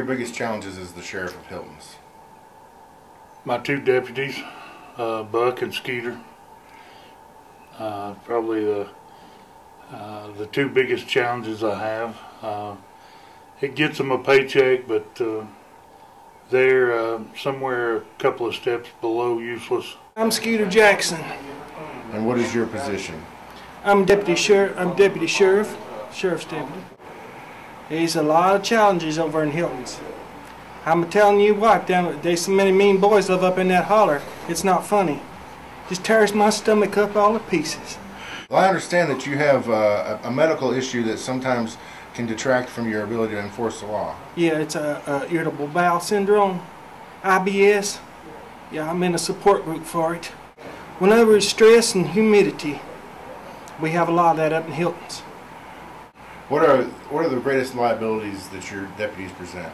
your biggest challenges as the sheriff of Hiltons? My two deputies, Buck and Skeeter, probably the two biggest challenges I have. It gets them a paycheck, but they're somewhere a couple of steps below useless. I'm Skeeter Jackson. And what is your position? I'm deputy sheriff's deputy. There's a lot of challenges over in Hiltons. I'm telling you what, there's so many mean boys live up in that holler. It's not funny. Just tears my stomach up all to pieces. Well, I understand that you have a medical issue that sometimes can detract from your ability to enforce the law. Yeah, it's a irritable bowel syndrome, IBS. Yeah, I'm in a support group for it. Whenever it's stress and humidity, we have a lot of that up in Hiltons. What are the greatest liabilities that your deputies present?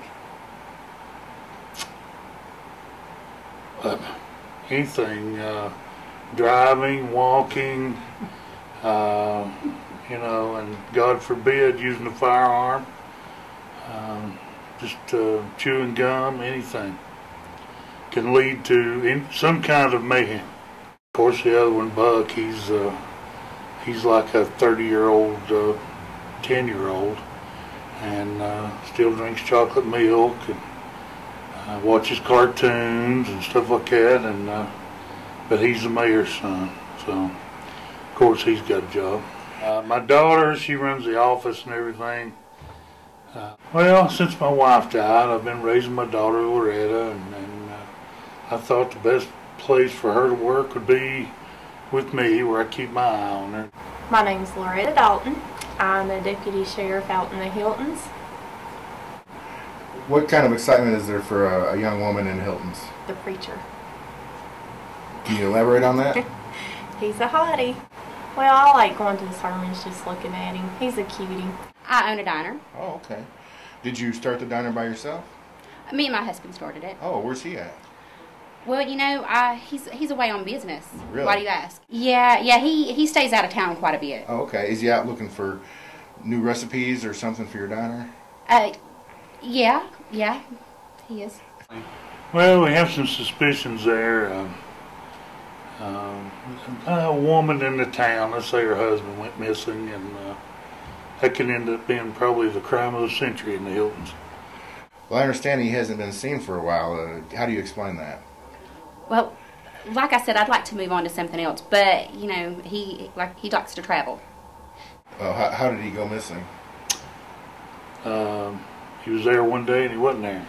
Anything, driving, walking, and God forbid using a firearm, just chewing gum, anything can lead to some kind of mayhem. Of course, the other one, Buck, he's like a 30-year-old, 10-year-old, and still drinks chocolate milk and watches cartoons and stuff like that. And but he's the mayor's son, so of course he's got a job. My daughter, she runs the office and everything. Well, since my wife died, I've been raising my daughter Loretta, and I thought the best place for her to work would be with me, where I keep my eye on her. My name's Loretta Dalton. I'm the deputy sheriff out in the Hiltons. What kind of excitement is there for a young woman in Hiltons? The preacher. Can you elaborate on that? He's a hottie. Well, I like going to the sermons just looking at him. He's a cutie. I own a diner. Oh, okay. Did you start the diner by yourself? Me and my husband started it. Oh, where's he at? Well, he's away on business. Really? Why do you ask? Yeah, he stays out of town quite a bit. Oh, okay. Is he out looking for new recipes or something for your diner? Yeah, he is. Well, we have some suspicions there. A woman in the town, let's say her husband went missing, and that can end up being probably the crime of the century in the Hiltons. Well, I understand he hasn't been seen for a while. How do you explain that? Well, like I said, I'd like to move on to something else, but he likes to travel. How did he go missing? He was there one day and he wasn't there.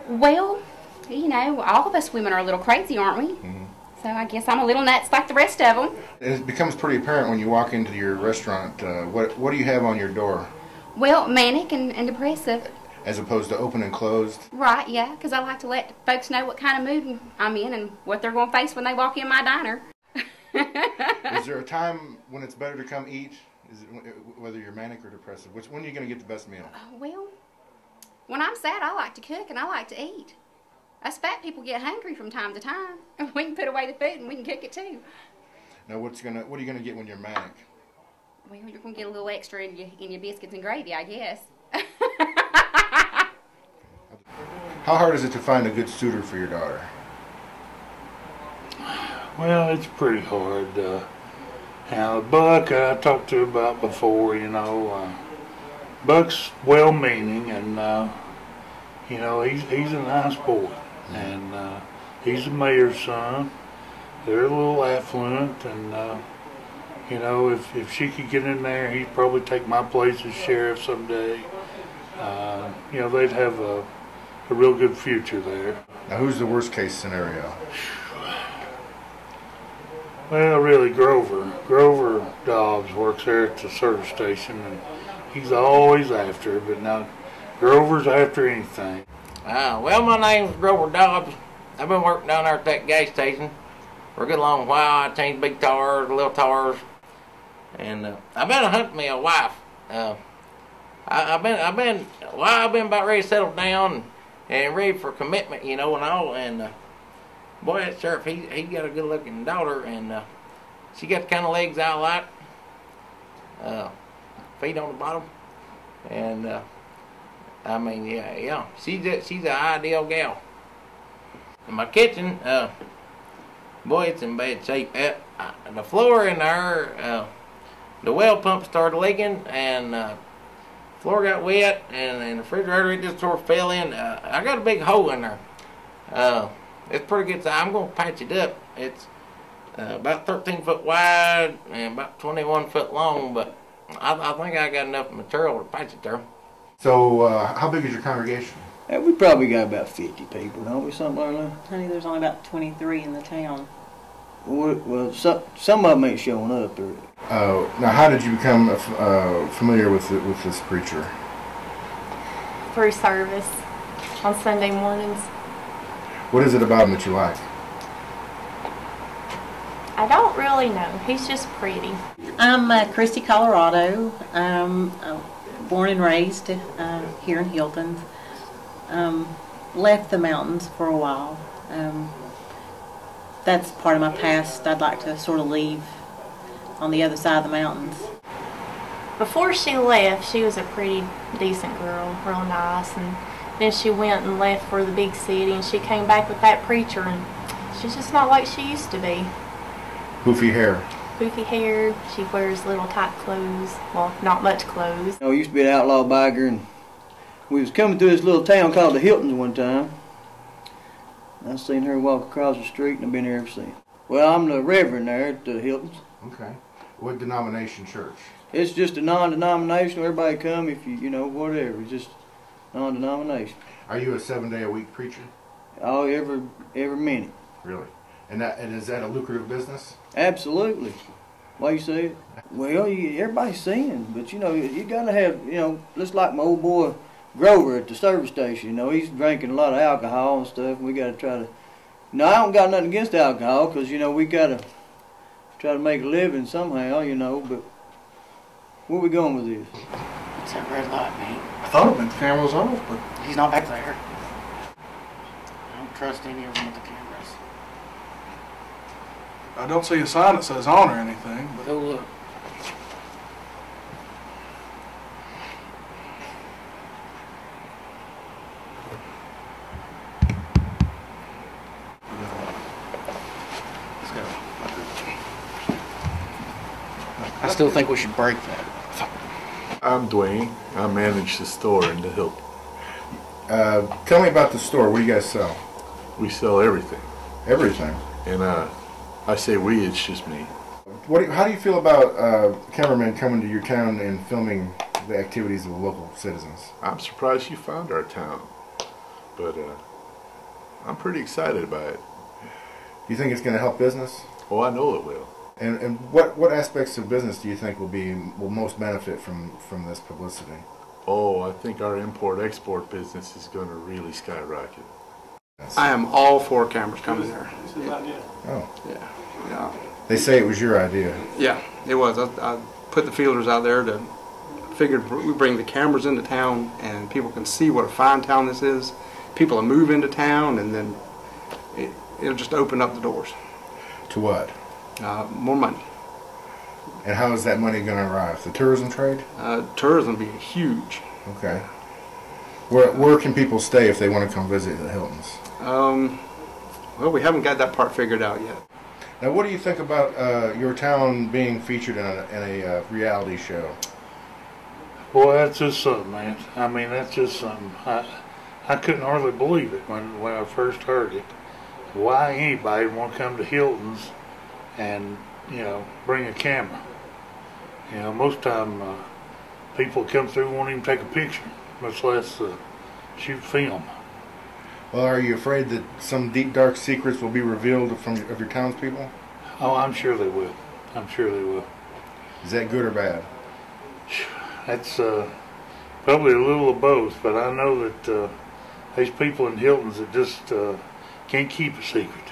Well, all of us women are a little crazy, aren't we? Mm-hmm. So I guess I'm a little nuts like the rest of them. It becomes pretty apparent when you walk into your restaurant. What do you have on your door? Well, manic and depressive. As opposed to open and closed? Right, yeah, because I like to let folks know what kind of mood I'm in and what they're going to face when they walk in my diner. Is there a time when it's better to come eat? Is it, whether you're manic or depressive? When are you going to get the best meal? Well, when I'm sad, I like to cook and I like to eat. Us fat people get hungry from time to time. We can put away the food and we can cook it too. Now, what are you going to get when you're manic? Well, you're going to get a little extra in your biscuits and gravy, I guess. How hard is it to find a good suitor for your daughter? Well, it's pretty hard. Buck, I talked to about before, Buck's well-meaning, and he's a nice boy, and he's the mayor's son. They're a little affluent, and if she could get in there, he'd probably take my place as sheriff someday. They'd have a real good future there. Now, who's the worst case scenario? Well, really, Grover Dobbs works there at the service station, and he's always after her, but now Grover's after anything. Well, my name's Grover Dobbs. I've been working down there at that gas station for a good long while. I changed big tires, little tires, and I've been hunting me a wife. I've been about ready to settle down and ready for commitment, and all. And boy, that sheriff, he got a good-looking daughter, and she got the kind of legs I like, feet on the bottom, and I mean, yeah. She's the ideal gal. In my kitchen, boy, it's in bad shape. The floor in there, the well pump started leaking, and floor got wet, and the refrigerator it just sort of fell in. I got a big hole in there. It's pretty good. I'm gonna patch it up. It's about 13 foot wide and about 21 foot long, but I think I got enough material to patch it there. So, how big is your congregation? We probably got about 50 people, don't we? Something like that. Honey, there's only about 23 in the town. Well, some of them ain't showing up. Now, how did you become familiar with this preacher? Through service on Sunday mornings. What is it about him that you like? I don't really know. He's just pretty. I'm Christy, Colorado. Born and raised here in Hiltons. Left the mountains for a while. That's part of my past I'd like to sort of leave on the other side of the mountains. Before she left, she was a pretty decent girl, real nice, and then she went and left for the big city, and she came back with that preacher, and she's just not like she used to be. Poofy hair. Poofy hair, she wears little tight clothes, well, not much clothes. I used to be an outlaw biker, and we was coming through this little town called the Hiltons one time. I seen her walk across the street, and I've been here ever since. Well, I'm the reverend there at the Hiltons. Okay. What denomination church? It's just a non-denominational. Everybody come if you know, whatever. It's just non-denominational. Are you a 7-day-a-week preacher? Oh, every minute. Really? And is that a lucrative business? Absolutely. Why you say it? Well, everybody's singing, but you gotta have, just like my old boy Grover at the service station. He's drinking a lot of alcohol and stuff. And we gotta try to. No, I don't got nothing against alcohol, because we gotta try to make a living somehow, But where we going with this? It's that red light, mate. I thought the camera was off, but He's not back there. I don't trust any of them with the cameras. I don't see a sign that says on or anything, but Go look. let's go. I still think we should break that. I'm Dwayne. I manage the store in the Hilton. Tell me about the store. What do you guys sell? We sell everything. Everything. And I say we, it's just me. How do you feel about cameramen coming to your town and filming the activities of the local citizens? I'm surprised you found our town, but I'm pretty excited about it. Do you think it's going to help business? Oh, I know it will. And what aspects of business do you think will most benefit from this publicity? Oh, I think our import-export business is going to really skyrocket. I am all for cameras coming there. Oh. Yeah. They say it was your idea. Yeah, it was. I put the feelers out there to figured we bring the cameras into town and people can see what a fine town this is. People will move into town, and then it'll just open up the doors. To what? More money. And how is that money going to arrive? The tourism trade? Tourism will be huge. Okay. Where can people stay if they want to come visit the Hiltons? Well, we haven't got that part figured out yet. Now, what do you think about your town being featured in a reality show? Boy, that's just something, man. I mean, that's just something. I couldn't hardly believe it when I first heard it. Why anybody would want to come to Hilton's and, bring a camera. Most time people come through won't even take a picture, much less shoot film. Well, are you afraid that some deep, dark secrets will be revealed of your townspeople? Oh, I'm sure they will. I'm sure they will. Is that good or bad? That's probably a little of both, but I know that there's people in Hilton's that just can't keep a secret.